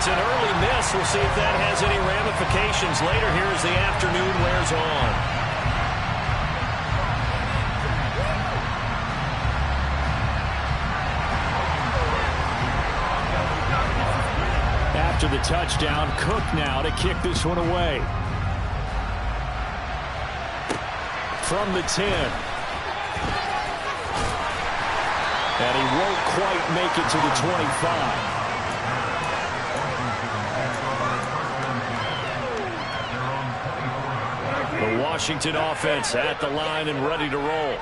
It's an early miss. We'll see if that has any ramifications later here as the afternoon wears on. After the touchdown, Cook now to kick this one away. From the 10. And he won't quite make it to the 25. The Washington offense at the line and ready to roll.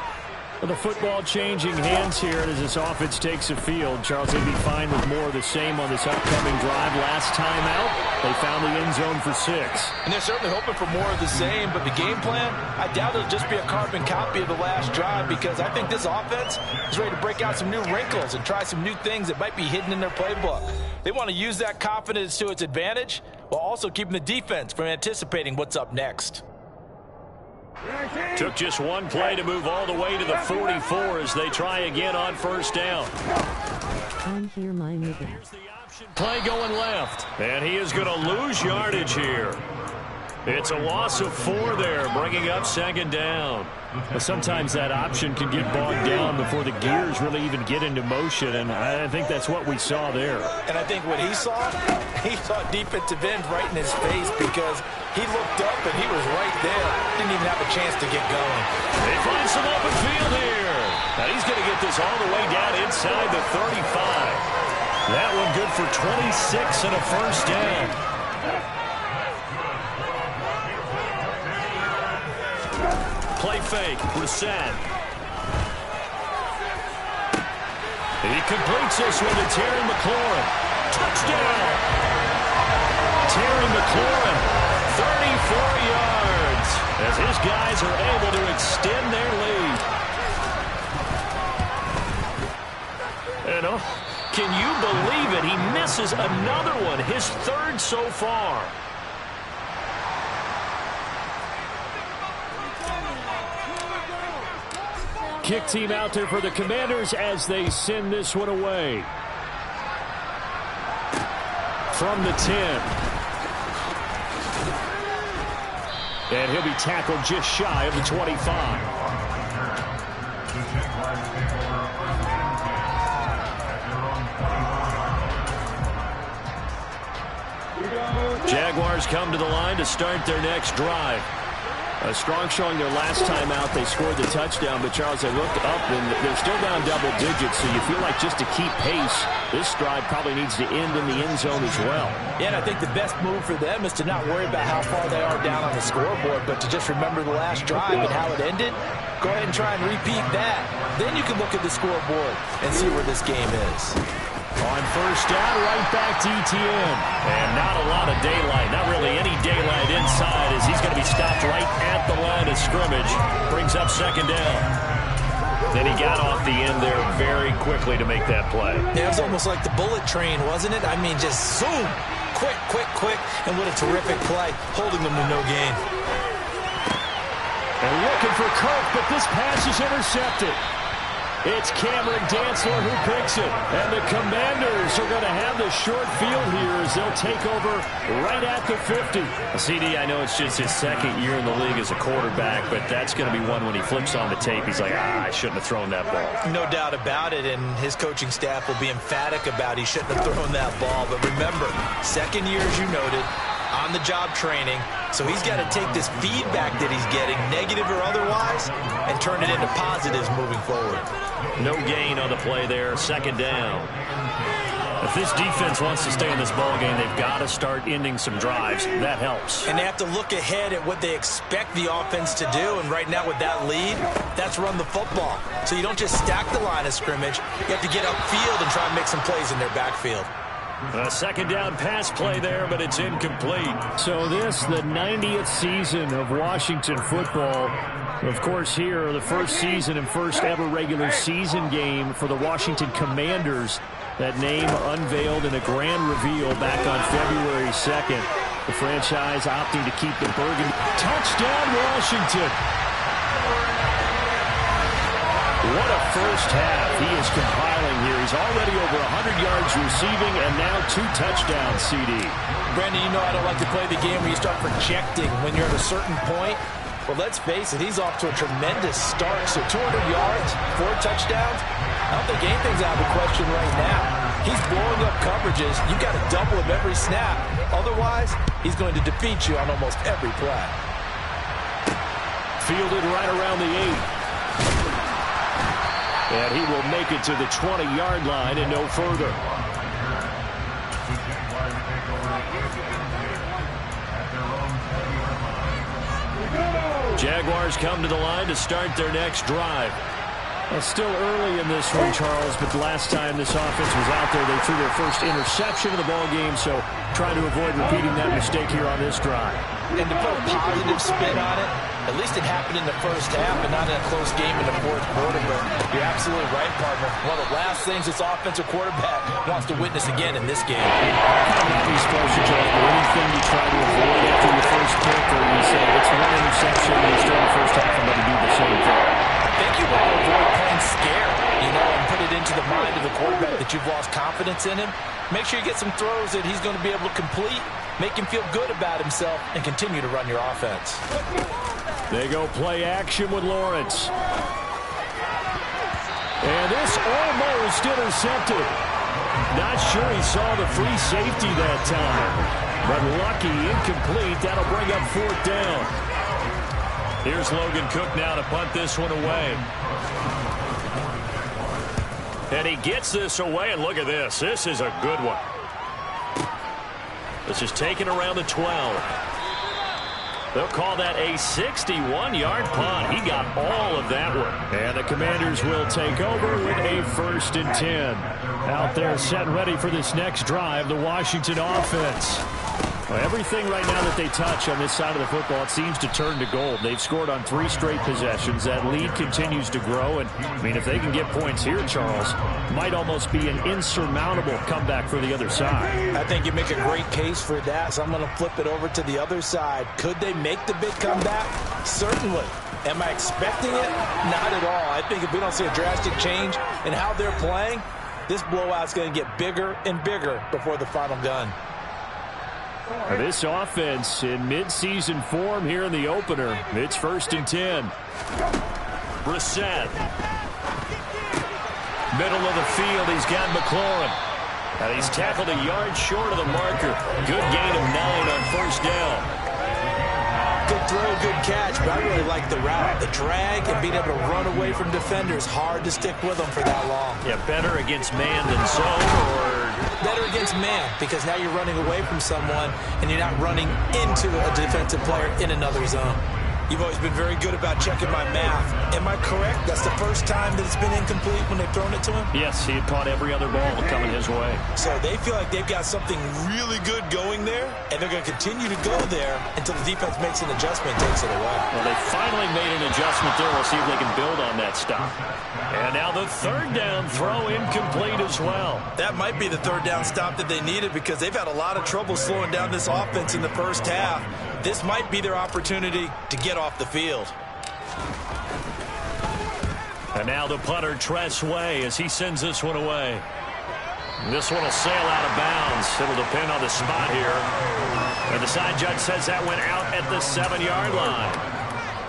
The football changing hands here as this offense takes the field. Charles, they'd be fine with more of the same on this upcoming drive. Last time out, they found the end zone for 6. And they're certainly hoping for more of the same, but the game plan, I doubt it'll just be a carbon copy of the last drive, because I think this offense is ready to break out some new wrinkles and try some new things that might be hidden in their playbook. They want to use that confidence to its advantage while also keeping the defense from anticipating what's up next. Took just one play to move all the way to the 44 as they try again on first down. I'm here, my nigga. Here's the option play going left, and he is going to lose yardage here. It's a loss of 4 there, bringing up second down. But sometimes that option can get bogged down before the gears really even get into motion, and I think that's what we saw there. And I think what he saw defensive end right in his face, because he looked up and he was right there. Didn't even have a chance to get going. They find some open field here. Now he's going to get this all the way down inside the 35. That one good for 26 and a first down. Play fake, Brissett. He completes this one to Terry McLaurin. Touchdown! Terry McLaurin, 34 yards, as his guys are able to extend their lead. And can you believe it? He misses another one, his 3rd so far. Kick team out there for the Commanders as they send this one away. From the 10. And he'll be tackled just shy of the 25. Jaguars come to the line to start their next drive. A strong showing their last time out. They scored the touchdown, but Charles, they looked up and they're still down double digits, so you feel like just to keep pace, this drive probably needs to end in the end zone as well. Yeah, and I think the best move for them is to not worry about how far they are down on the scoreboard, but to just remember the last drive and how it ended. Go ahead and try and repeat that. Then you can look at the scoreboard and see where this game is. On first down, right back to Etienne. And not a lot of daylight, not really any daylight inside, as he's going to be stopped right at the line of scrimmage. Brings up second down. Then he got off the end there very quickly to make that play. Yeah, it was almost like the bullet train, wasn't it? I mean, just zoom. Quick, quick, quick. And what a terrific play, holding them to no gain. And looking for Kirk, but this pass is intercepted. It's Cameron Dantzler who picks it. And the Commanders are going to have the short field here as they'll take over right at the 50. CD, I know it's just his 2nd year in the league as a quarterback, but that's going to be one when he flips on the tape. He's like, I shouldn't have thrown that ball. No doubt about it, and his coaching staff will be emphatic about he shouldn't have thrown that ball. But remember, 2nd year, as you noted, on-the-job training. So he's got to take this feedback that he's getting, negative or otherwise, and turn it into positives moving forward. No gain on the play there, second down. If this defense wants to stay in this ballgame, they've got to start ending some drives. That helps. And they have to look ahead at what they expect the offense to do. And right now with that lead, that's run the football. So you don't just stack the line of scrimmage. You have to get upfield and try and make some plays in their backfield. A second down pass play there, but it's incomplete. So this, the 90th season of Washington football. Of course, here, the first season and first ever regular season game for the Washington Commanders. That name unveiled in a grand reveal back on February 2nd. The franchise opting to keep the burgundy. Touchdown, Washington. What a first half he is compiling here. He's already over 100 yards receiving and now 2 touchdowns, CD. Brandon, you know I don't like to play the game where you start projecting when you're at a certain point. Well, let's face it, he's off to a tremendous start. So 200 yards, 4 touchdowns. I don't think anything's out of the question right now. He's blowing up coverages. You've got to double him every snap. Otherwise, he's going to defeat you on almost every play. Fielded right around the 8. And he will make it to the 20-yard line and no further. Jaguars come to the line to start their next drive. Well, still early in this one, Charles, but the last time this offense was out there, they threw their first interception of the ball game, so trying to avoid repeating that mistake here on this drive. And to put a positive spin on it, at least it happened in the first half and not in a close game in the fourth quarter, but you're absolutely right, partner. One of the last things this offensive quarterback wants to witness again in this game. Kind of obvious question, Charles, but anything you try to avoid after your first pick, or you say it's one interception, you start the first half and let do the same thing? I think you want to avoid playing scared, and put it into the mind of the quarterback that you've lost confidence in him. Make sure you get some throws that he's going to be able to complete, make him feel good about himself, and continue to run your offense. They go play action with Lawrence. And this almost intercepted. Not sure he saw the free safety that time. But lucky, incomplete. That'll bring up 4th down. Here's Logan Cook now to punt this one away. And he gets this away, and look at this. This is a good one. This is taken around the 12. They'll call that a 61-yard punt. He got all of that one. And the Commanders will take over with a 1st and 10. Out there set and ready for this next drive, the Washington offense. Well, everything right now that they touch on this side of the football, it seems to turn to gold. They've scored on 3 straight possessions. That lead continues to grow. And, if they can get points here, Charles, might almost be an insurmountable comeback for the other side. I think you make a great case for that, so I'm going to flip it over to the other side. Could they make the big comeback? Certainly. Am I expecting it? Not at all. I think if we don't see a drastic change in how they're playing, this blowout's going to get bigger and bigger before the final gun. This offense in midseason form here in the opener. It's 1st and 10. Brissett. Middle of the field, he's got McLaurin. And he's tackled a yard short of the marker. Good gain of 9 on 1st down. Good throw, good catch, but I really like the route. The drag and being able to run away from defenders. Hard to stick with them for that long. Yeah, better against man than zone, or better against man, because now you're running away from someone and you're not running into a defensive player in another zone. You've always been very good about checking my math. Am I correct? That's the first time that it's been incomplete when they've thrown it to him? Yes, he had caught every other ball coming his way. So they feel like they've got something really good going there, and they're going to continue to go there until the defense makes an adjustment and takes it away. Well, they finally made an adjustment there. We'll see if they can build on that stop. And now the 3rd down throw incomplete as well. That might be the 3rd down stop that they needed, because they've had a lot of trouble slowing down this offense in the first half. This might be their opportunity to get off the field. And now the punter, Tress Way, as he sends this one away. This one will sail out of bounds. It'll depend on the spot here. And the side judge says that went out at the 7-yard line.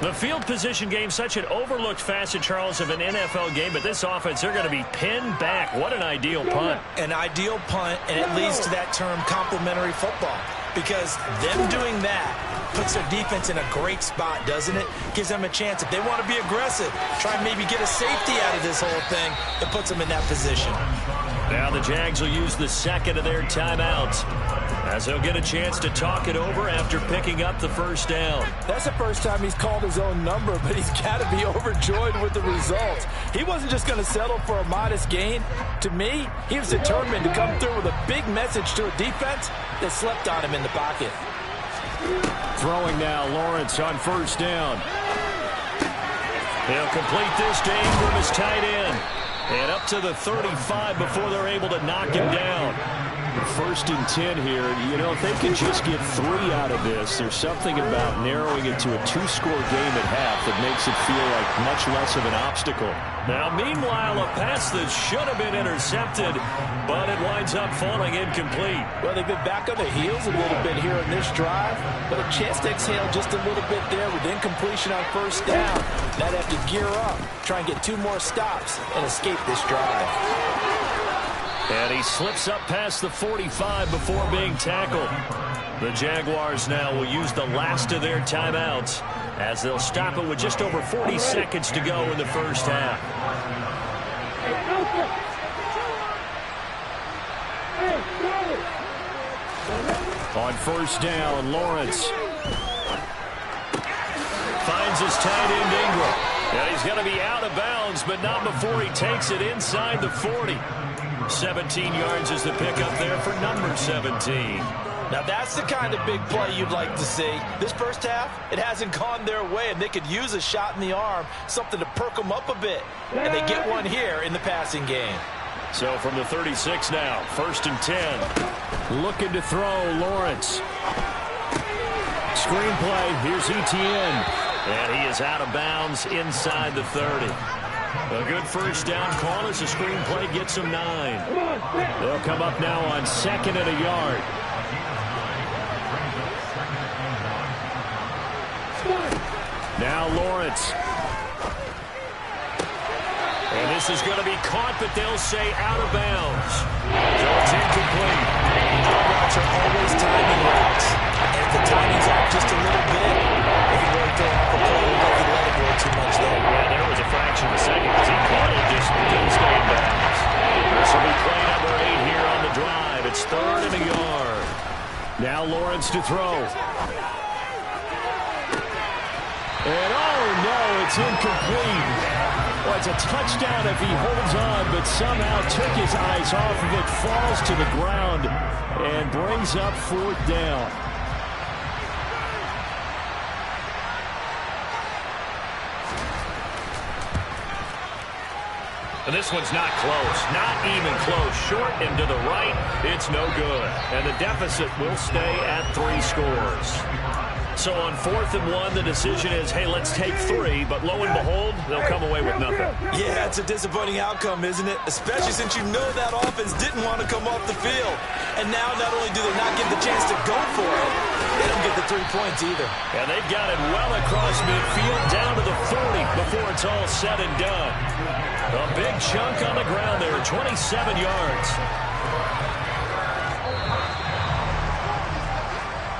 The field position game, such an overlooked facet, Charles, of an NFL game, but this offense, they're going to be pinned back. What an ideal punt. An ideal punt, and it leads to that term complementary football, because them doing that puts their defense in a great spot, doesn't it? Gives them a chance. If they want to be aggressive, try and maybe get a safety out of this whole thing, it puts them in that position. Now the Jags will use the 2nd of their timeouts, as they'll get a chance to talk it over after picking up the 1st down. That's the first time he's called his own number, but he's got to be overjoyed with the results. He wasn't just going to settle for a modest gain. To me, he was determined to come through with a big message to a defense that slept on him in the pocket. Throwing now, Lawrence on 1st down. He'll complete this to Ingram as tight end. And up to the 35 before they're able to knock him down. First and 10 here. You know, if they can just get 3 out of this, there's something about narrowing it to a 2-score game at half that makes it feel like much less of an obstacle. Now, meanwhile, a pass that should have been intercepted, but it winds up falling incomplete. Well, they've been back on their heels a little bit here in this drive, but a chance to exhale just a little bit there with incompletion on first down. Now they have to gear up, try and get 2 more stops, and escape this drive. And he slips up past the 45 before being tackled. The Jaguars now will use the last of their timeouts as they'll stop it with just over 40 seconds to go in the first half. On first down, Lawrence finds his tight end Ingram. And he's going to be out of bounds, but not before he takes it inside the 40. 17 yards is the pickup there for number 17. Now that's the kind of big play you'd like to see. This first half, it hasn't gone their way, and they could use a shot in the arm, something to perk them up a bit. And they get one here in the passing game. So from the 36 now, first and 10. Looking to throw, Lawrence. Screenplay, here's Etienne. And he is out of bounds inside the 30. A good first down call as the screenplay gets him 9. They'll come up now on 2nd and a yard. Now Lawrence. And this is going to be caught, but they'll say out of bounds. So it's incomplete. Draw routes are always timing routes. And if the timing's off just a little bit, they can really throw off a play like he let it go too much there. Yeah, there was a fraction of a second because he caught it, just didn't stay in bounds. This will be play number 8 here on the drive. It's 3rd and a yard. Now Lawrence to throw. And oh no, it's incomplete. Well, it's a touchdown if he holds on, but somehow took his eyes off of it, falls to the ground, and brings up 4th down. And this one's not close, not even close. Short and to the right, it's no good. And the deficit will stay at 3 scores. So on 4th and 1, the decision is, hey, let's take 3. But lo and behold, they'll come away with nothing. Yeah, it's a disappointing outcome, isn't it? Especially since you know that offense didn't want to come off the field. And now not only do they not get the chance to go for it, they don't get the 3 points either. And they've got it well across midfield down to the 40 before it's all said and done. A big chunk on the ground there, 27 yards.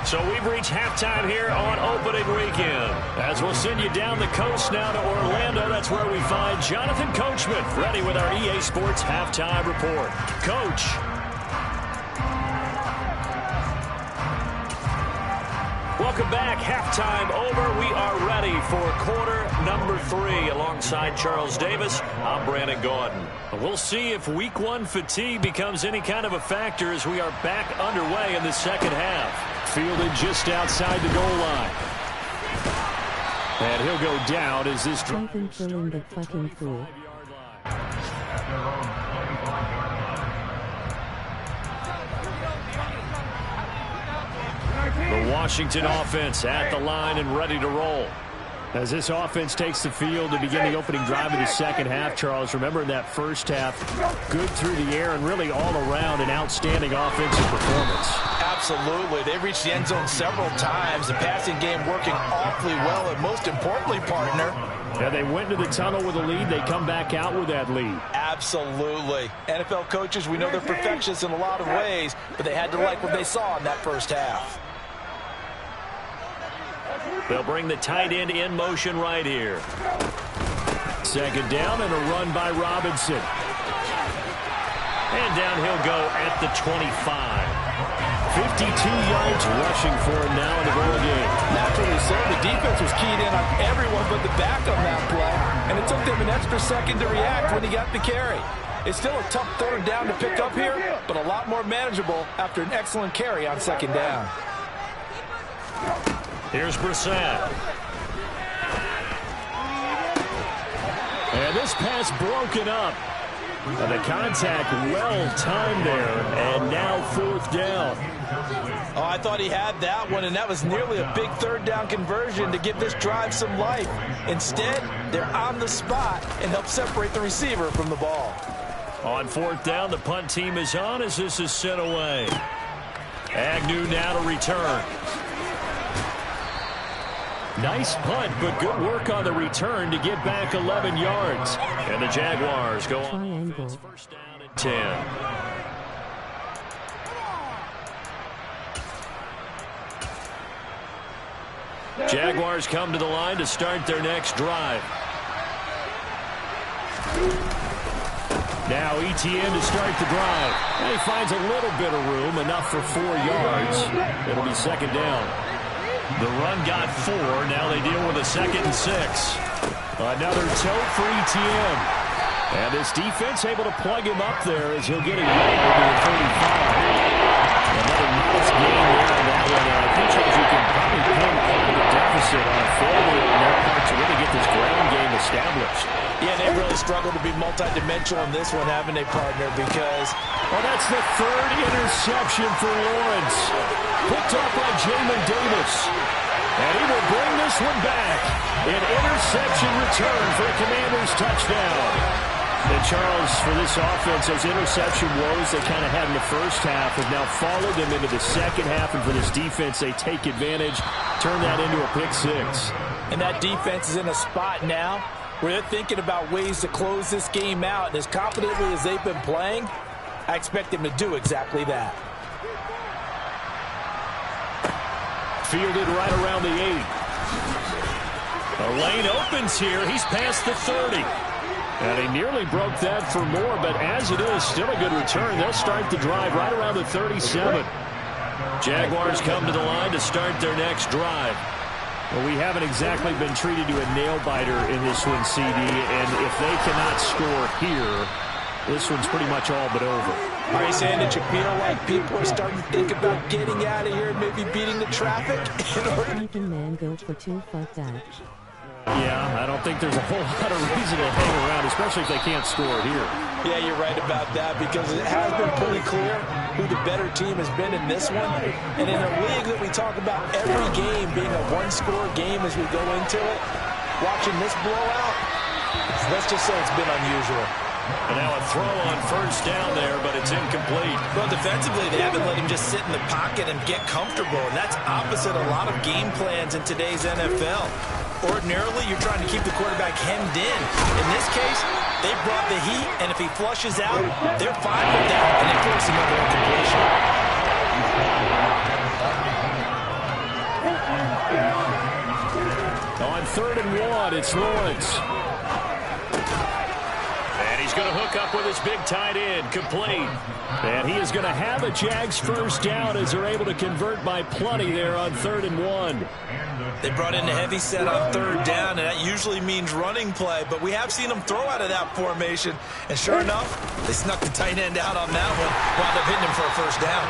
So we've reached halftime here on opening weekend. As we'll send you down the coast now to Orlando, that's where we find Jonathan Coachman, ready with our EA Sports halftime report. Coach. Welcome back. Halftime over. We are ready for quarter number 3. Alongside Charles Davis, I'm Brandon Gaudin. We'll see if week 1 fatigue becomes any kind of a factor as we are back underway in the second half. Fielded just outside the goal line. And he'll go down as this drive. Filling the fucking pool. The Washington offense at the line and ready to roll. As this offense takes the field to begin the opening drive of the second half, Charles, remember in that first half, good through the air and really all around an outstanding offensive performance. Absolutely. They reached the end zone several times. The passing game working awfully well, and most importantly, partner. Yeah, they went into the tunnel with a lead. They come back out with that lead. Absolutely. NFL coaches, we know they're perfectionists in a lot of ways, but they had to like what they saw in that first half. They'll bring the tight end in motion right here. Second down and a run by Robinson. And down he'll go at the 25. 52 yards rushing for him now in the ball game. Naturally so. The defense was keyed in on everyone but the back on that play, and it took them an extra second to react when he got the carry. It's still a tough 3rd down to pick up here, but a lot more manageable after an excellent carry on 2nd down. Here's Brissett. And this pass broken up. And the contact well-timed there, and now 4th down. Oh, I thought he had that one, and that was nearly a big 3rd down conversion to give this drive some life. Instead, they're on the spot and help separate the receiver from the ball. On 4th down, the punt team is on as this is sent away. Agnew now to return. Nice punt, but good work on the return to get back 11 yards. And the Jaguars go on. First down and 10. Jaguars come to the line to start their next drive. Now Etienne to start the drive. And he finds a little bit of room, enough for 4 yards. It'll be 2nd down. The run got 4. Now they deal with a 2nd and 6. Another tote for Etienne. And this defense able to plug him up there as he'll get a yard to the 35. Another nice game there in that one. I think you can probably pin the deficit on a failure in their part to really get this ground game established. Yeah, they really struggled to be multidimensional in this one, haven't they, partner? Because, well, that's the 3rd interception for Lawrence. Picked up by Jamin Davis. And he will bring this one back. An interception return for a Commanders touchdown. And Charles, for this offense, those interception woes they kind of had in the first half have now followed them into the second half. And for this defense, they take advantage, turn that into a pick 6. And that defense is in a spot now where they're thinking about ways to close this game out. And as confidently as they've been playing, I expect them to do exactly that. Fielded right around the 8. A lane opens here. He's past the 30. And he nearly broke that for more, but as it is, still a good return. They'll start the drive right around the 37. Jaguars come to the line to start their next drive. Well, we haven't exactly been treated to a nail-biter in this one, CD, and if they cannot score here, this one's pretty much all but over. Are you saying that you feel like people are starting to think about getting out of here and maybe beating the traffic? Man, go for 2. Fuck that. Yeah, I don't think there's a whole lot of reason to hang around, especially if they can't score here. Yeah, you're right about that, because it has been pretty clear who the better team has been in this one. And in a league that we talk about every game being a one-score game as we go into it, watching this blowout, let's just say it's been unusual. And now a throw on 1st down there, but it's incomplete. Well, defensively, they haven't let him just sit in the pocket and get comfortable, and that's opposite a lot of game plans in today's NFL. Ordinarily, you're trying to keep the quarterback hemmed in. In this case, they brought the heat, and if he flushes out, they're fine with that, and they force another incompletion. On 3rd and 1, it's Lawrence. And he's going to hook up with his big tight end, complete. And he is going to have a Jags 1st down as they're able to convert by plenty there on 3rd and 1. They brought in a heavy set on 3rd down, and that usually means running play, but we have seen them throw out of that formation. And sure enough, they snuck the tight end out on that one, wound up hitting him for a 1st down.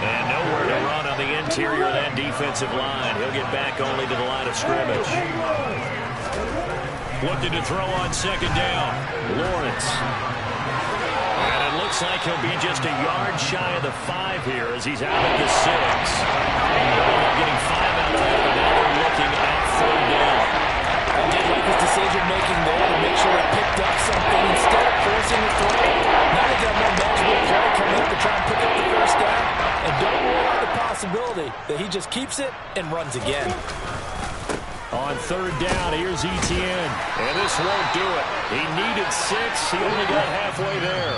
And nowhere to run on the interior of that defensive line. He'll get back only to the line of scrimmage. Looking to throw on 2nd down. Lawrence. And it looks like he'll be just a yard shy of the 5 here as he's out at the 6. Getting 5 out of that, but now they're looking at 3rd down. I did like his decision-making there to make sure he picked up something instead of forcing the throw. Now they've got more manageable play coming up to try and pick up the 1st down. And don't rule out the possibility that he just keeps it and runs again. On 3rd down, here's Etienne. And this won't do it. He needed 6. He only got halfway there.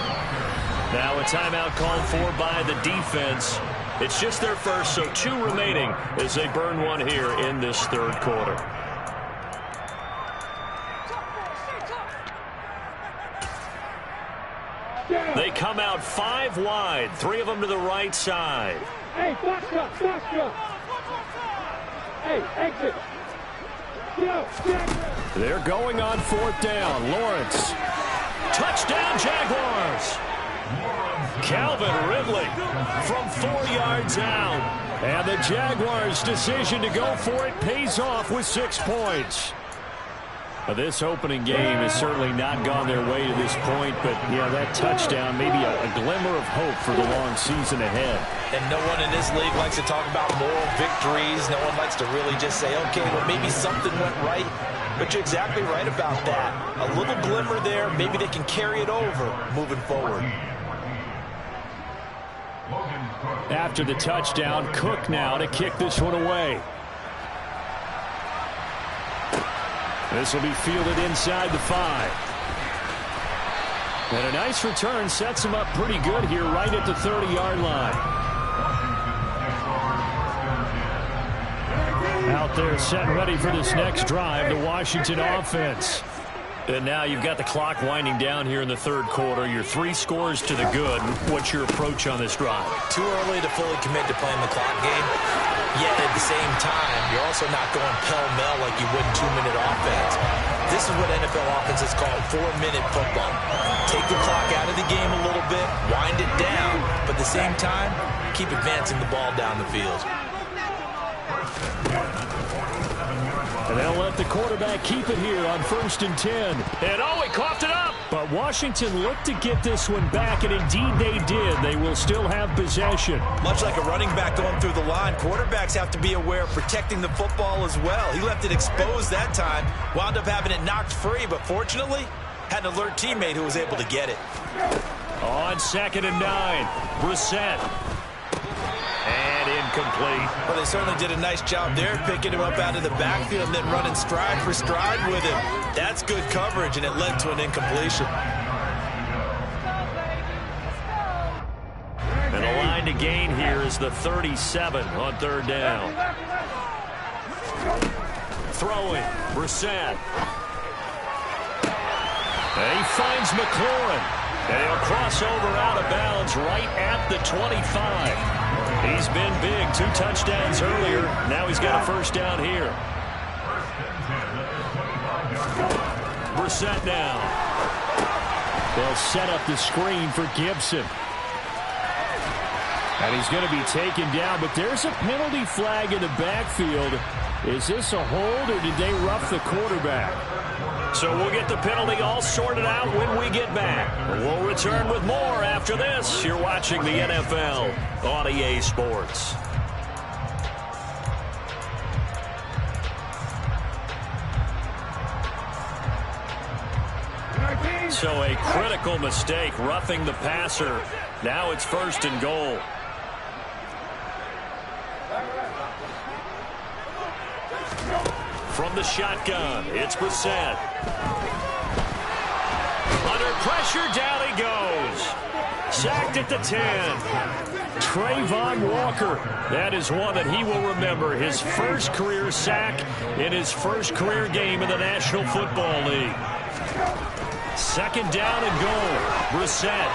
Now a timeout called for by the defense. It's just their first, so 2 remaining as they burn one here in this 3rd quarter. They come out 5 wide, 3 of them to the right side. Hey, box up. Hey, exit. They're going on 4th down. Lawrence. Touchdown, Jaguars. Calvin Ridley from 4 yards out. And the Jaguars' decision to go for it pays off with 6 points. This opening game has certainly not gone their way to this point, but yeah, that touchdown, maybe a glimmer of hope for the long season ahead. And no one in this league likes to talk about moral victories. No one likes to really just say, okay, well, maybe something went right. But you're exactly right about that. A little glimmer there, maybe they can carry it over moving forward. After the touchdown, Cook now to kick this one away. This will be fielded inside the 5. And a nice return sets him up pretty good here right at the 30-yard line. Out there set and ready for this next drive, the Washington offense. And now you've got the clock winding down here in the third quarter. Your 3 scores to the good. What's your approach on this drive? Too early to fully commit to playing the clock game. Yet at the same time, you're also not going pell-mell like you would 2-minute offense. This is what NFL offenses call 4-minute football. Take the clock out of the game a little bit, wind it down, but at the same time, keep advancing the ball down the field. And they'll let the quarterback keep it here on 1st and 10. And oh, he coughed it up! But Washington looked to get this one back, and indeed they did. They will still have possession. Much like a running back going through the line, quarterbacks have to be aware of protecting the football as well. He left it exposed that time, wound up having it knocked free, but fortunately, had an alert teammate who was able to get it. On 2nd and 9, Brissett. And incomplete. Well, they certainly did a nice job there, picking him up out of the backfield and then running stride for stride with him. That's good coverage, and it led to an incompletion. And the line to gain here is the 37 on 3rd down. Throwing, Brissett. And he finds McLaurin. And he'll cross over out of bounds right at the 25. He's been big. 2 touchdowns earlier. Now he's got a 1st down here. Brissett now. They'll set up the screen for Gibson. And he's going to be taken down, but there's a penalty flag in the backfield. Is this a hold, or did they rough the quarterback? So we'll get the penalty all sorted out when we get back. We'll return with more after this. You're watching the NFL on EA Sports. So a critical mistake, roughing the passer. Now it's 1st and goal. From the shotgun, it's Brissett. Under pressure, down he goes. Sacked at the 10. Trayvon Walker. That is one that he will remember. His first career sack in his first career game in the National Football League. 2nd down and goal. Brissett.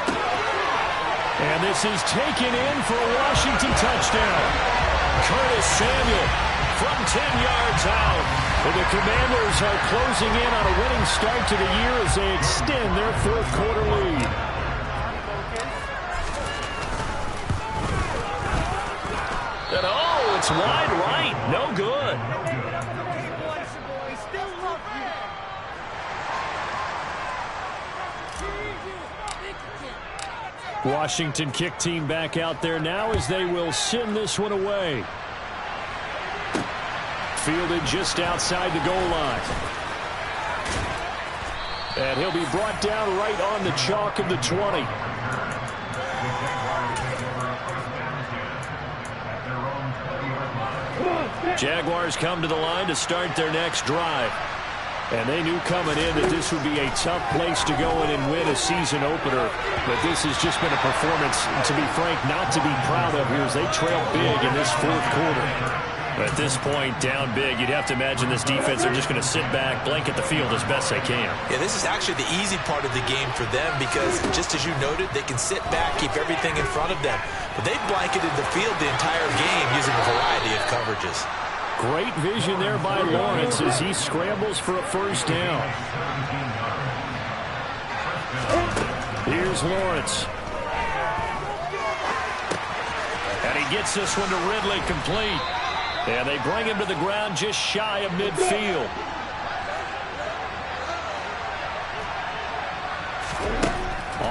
And this is taken in for a Washington touchdown. Curtis Samuel from 10 yards out. And the Commanders are closing in on a winning start to the year as they extend their 4th quarter lead. And oh, it's wide right. No good. Washington kick team back out there now as they will send this one away. Fielded just outside the goal line. And he'll be brought down right on the chalk of the 20. Jaguars come to the line to start their next drive. And they knew coming in that this would be a tough place to go in and win a season opener. But this has just been a performance, to be frank, not to be proud of here as they trail big in this 4th quarter. At this point, down big, you'd have to imagine this defense are just going to sit back, blanket the field as best they can. Yeah, this is actually the easy part of the game for them because, just as you noted, they can sit back, keep everything in front of them. But they've blanketed the field the entire game using a variety of coverages. Great vision there by Lawrence as he scrambles for a 1st down. Here's Lawrence. And he gets this one to Ridley complete. And they bring him to the ground just shy of midfield.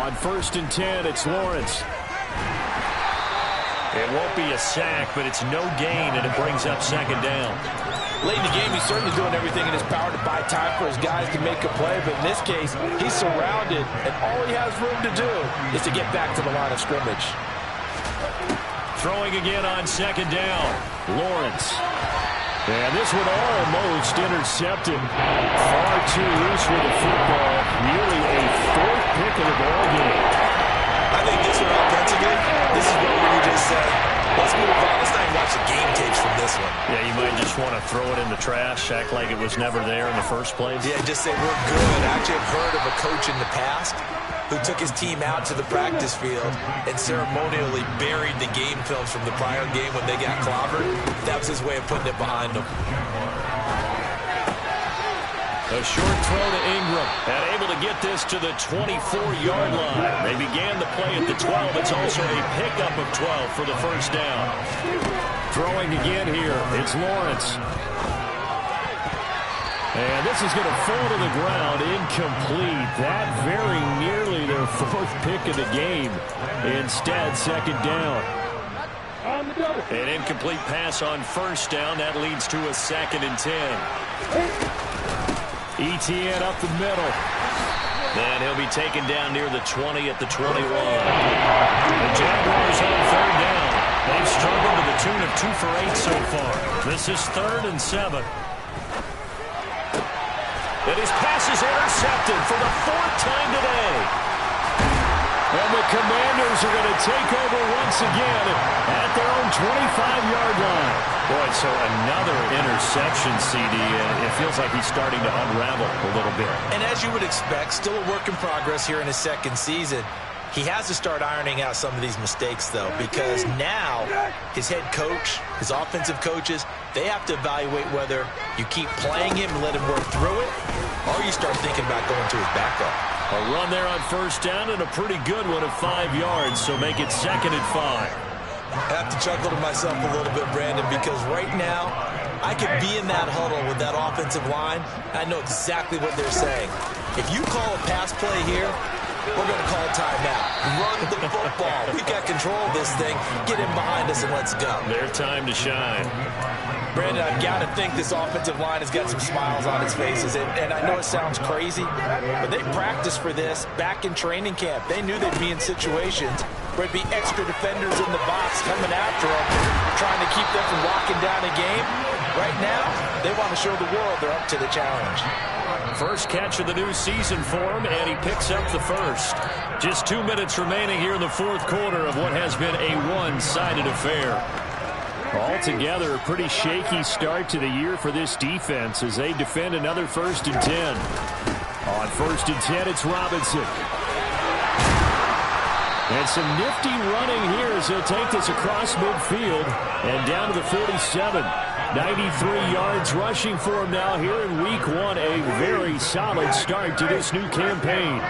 On 1st and 10, it's Lawrence. It won't be a sack, but it's no gain, and it brings up 2nd down. Late in the game, he's certainly doing everything in his power to buy time for his guys to make a play, but in this case, he's surrounded, and all he has room to do is to get back to the line of scrimmage. Throwing again on 2nd down. Lawrence. And this one almost intercepted. Far too loose with the football. Nearly a 4th pick of the ball game. I think this one offensively, this is what we just said. Let's move on. Let's not even watch the game tapes from this one. Yeah, you might just want to throw it in the trash, act like it was never there in the first place. Yeah, just say we're good. I actually have heard of a coach in the past who took his team out to the practice field and ceremonially buried the game films from the prior game when they got clobbered. That was his way of putting it behind them. A short throw to Ingram, and able to get this to the 24-yard line. They began the play at the 12. It's also a pickup of 12 for the 1st down. Throwing again here, it's Lawrence. And this is going to fall to the ground, incomplete. That very nearly their 4th pick of the game. Instead, 2nd down. An incomplete pass on 1st down. That leads to a 2nd and 10. ETN up the middle. And he'll be taken down near the 20 at the 21. The Jaguars on 3rd down. They've struggled to the tune of 2 for 8 so far. This is 3rd and 7. And his pass is intercepted for the 4th time today. And the Commanders are going to take over once again at their own 25-yard line. Boy, so another interception, CD. It feels like he's starting to unravel a little bit. And as you would expect, still a work in progress here in his 2nd season. He has to start ironing out some of these mistakes, though, because now his head coach, his offensive coaches, they have to evaluate whether you keep playing him and let him work through it, or you start thinking about going to his backup. A run there on 1st down and a pretty good one of 5 yards, so make it 2nd and 5. I have to chuckle to myself a little bit, Brandon, because right now I could be in that huddle with that offensive line. I know exactly what they're saying. If you call a pass play here, we're going to call a timeout. Run the football. We got control of this thing. Get him behind us and let's go. Their time to shine. Brandon, I've got to think this offensive line has got some smiles on its faces. And I know it sounds crazy, but they practiced for this back in training camp. They knew they'd be in situations where there'd be extra defenders in the box coming after them, trying to keep them from locking down a game. Right now, they want to show the world they're up to the challenge. First catch of the new season for him, and he picks up the 1st. Just 2 minutes remaining here in the 4th quarter of what has been a one-sided affair. Altogether, a pretty shaky start to the year for this defense as they defend another 1st and 10. On 1st and 10, it's Robinson. And some nifty running here as he'll take this across midfield and down to the 47. 93 yards rushing for him now here in week 1. A very solid start to this new campaign.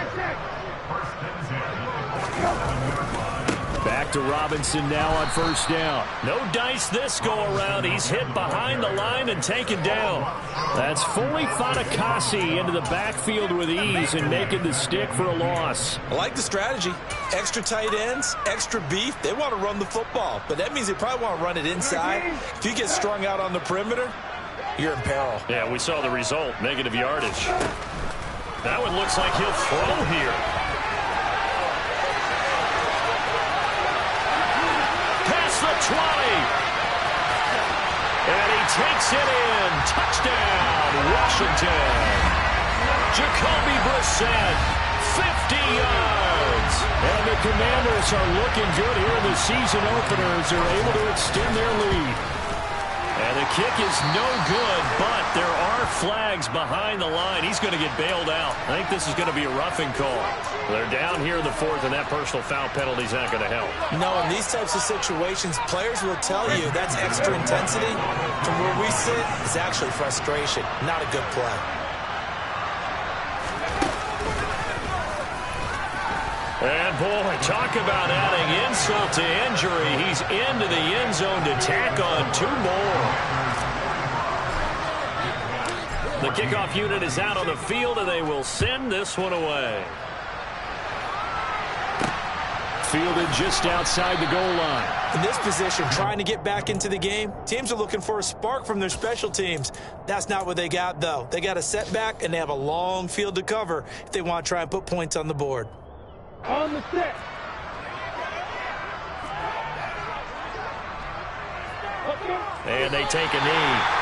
Back to Robinson now on 1st down. No dice this go around. He's hit behind the line and taken down. That's fully Fatukasi into the backfield with ease and making the stick for a loss. I like the strategy. Extra tight ends, extra beef. They want to run the football, but that means they probably want to run it inside. If you get strung out on the perimeter, you're in peril. Yeah, we saw the result, negative yardage. That one looks like he'll throw here. Past the 20. And he takes it in. Touchdown, Washington. Jacoby Brissett, 50 yards. And the Commanders are looking good here in the season opener as they're able to extend their lead. And the kick is no good, but there are flags behind the line. He's going to get bailed out. I think this is going to be a roughing call. They're down here in the 4th, and that personal foul penalty is not going to help. No, in these types of situations, players will tell you that's extra intensity. From where we sit, it's actually frustration, not a good play. And, boy, talk about adding insult to injury. He's into the end zone to tack on 2 more. The kickoff unit is out on the field, and they will send this one away. fielded just outside the goal line. In this position, trying to get back into the game, teams are looking for a spark from their special teams. That's not what they got, though. They got a setback, and they have a long field to cover if they want to try and put points on the board. On the set. And they take a knee.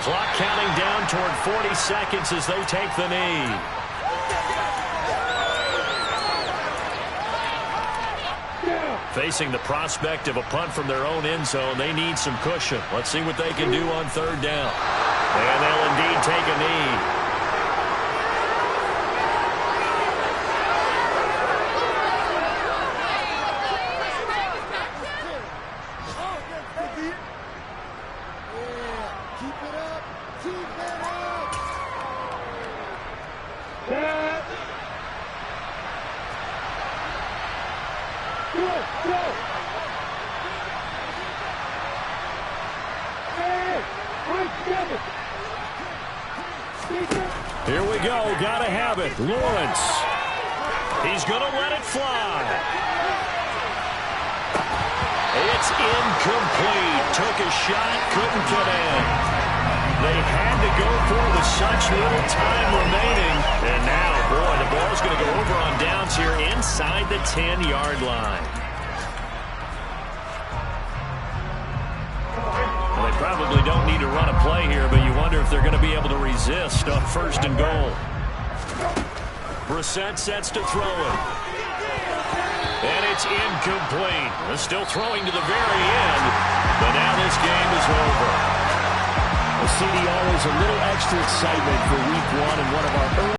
Clock counting down toward 40 seconds as they take the knee. Facing the prospect of a punt from their own end zone, they need some cushion. Let's see what they can do on third down. And they'll indeed take a knee. Here we go. Gotta have it. Lawrence. He's going to let it fly. It's incomplete. Took a shot. Couldn't get in. They had to go for it with such little time remaining. And now, boy, the ball's going to go over on downs here inside the 10-yard line. Well, they probably don't need to run a play here, but you wonder if they're going to be able to resist on first and goal. Brissett sets to throw it. And it's incomplete. They're still throwing to the very end, but now this game is over. CD, always a little extra excitement for week one and one of our early